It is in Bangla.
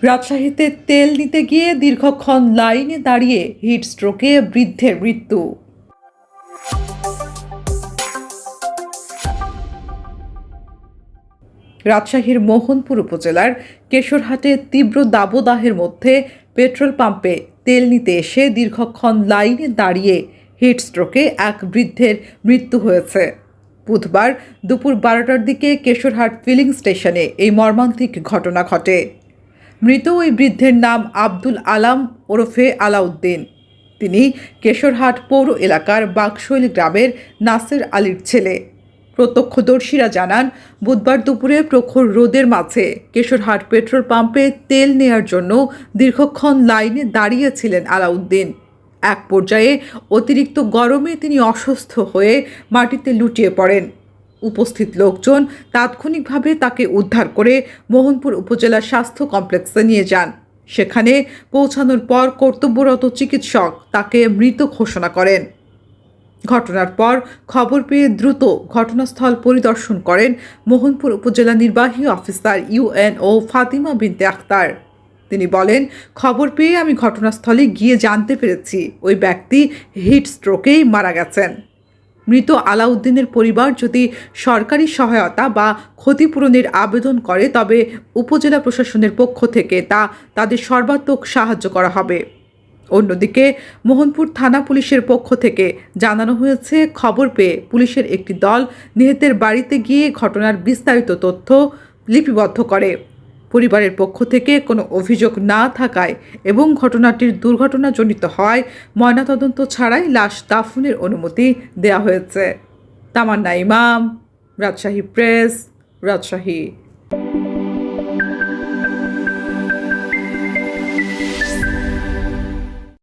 রাজশাহীতে তেল নিতে গিয়ে দীর্ঘক্ষণ লাইনে দাঁড়িয়ে হিট স্ট্রোকে বৃদ্ধের মৃত্যু। রাজশাহীর মোহনপুর উপজেলার কেশরহাটে তীব্র দাবদাহের মধ্যে পেট্রোল পাম্পে তেল নিতে এসে দীর্ঘক্ষণ লাইনে দাঁড়িয়ে হিট স্ট্রোকে এক বৃদ্ধের মৃত্যু হয়েছে। বুধবার দুপুর 12টার দিকে কেশরহাট ফিলিং স্টেশনে এই মর্মান্তিক ঘটনা ঘটে। মৃত ওই বৃদ্ধের নাম আব্দুল আলাম ওরফে আলাউদ্দিন। তিনি কেশরহাট পৌর এলাকার বাকশৈল গ্রামের নাসের আলীর ছেলে। প্রত্যক্ষদর্শীরা জানান, বুধবার দুপুরে প্রখর রোদের মাঝে কেশরহাট পেট্রোল পাম্পে তেল নেয়ার জন্য দীর্ঘক্ষণ লাইনে দাঁড়িয়েছিলেন আলাউদ্দিন। এক পর্যায়ে অতিরিক্ত গরমে তিনি অসুস্থ হয়ে মাটিতে লুটিয়ে পড়েন। উপস্থিত লোকজন তাৎক্ষণিকভাবে তাকে উদ্ধার করে মোহনপুর উপজেলা স্বাস্থ্য কমপ্লেক্সে নিয়ে যান। সেখানে পৌঁছানোর পর কর্তব্যরত চিকিৎসক তাকে মৃত ঘোষণা করেন। ঘটনার পর খবর পেয়ে দ্রুত ঘটনাস্থল পরিদর্শন করেন মোহনপুর উপজেলা নির্বাহী অফিসার ইউএনও ফাতিমা বিনতে আক্তার। তিনি বলেন, খবর পেয়ে আমি ঘটনাস্থলে গিয়ে জানতে পেরেছি ওই ব্যক্তি হিট স্ট্রোকেই মারা গেছেন। মৃত আলাউদ্দিনের পরিবার যদি সরকারি সহায়তা বা ক্ষতিপূরণের আবেদন করে তবে উপজেলা প্রশাসনের পক্ষ থেকে তাদের সর্বাত্মক সাহায্য করা হবে। অন্যদিকে মোহনপুর থানা পুলিশের পক্ষ থেকে জানানো হয়েছে, খবর পেয়ে পুলিশের একটি দল নিহতের বাড়িতে গিয়ে ঘটনার বিস্তারিত তথ্য লিপিবদ্ধ করে। পরিবারের পক্ষ থেকে কোনো অভিযোগ না থাকায় এবং ঘটনাটির দুর্ঘটনাজনিত হওয়ায় ময়নাতদন্ত ছাড়াই লাশ দাফনের অনুমতি দেওয়া হয়েছে। তামান্না ইমাম, রাজশাহী প্রেস, রাজশাহী।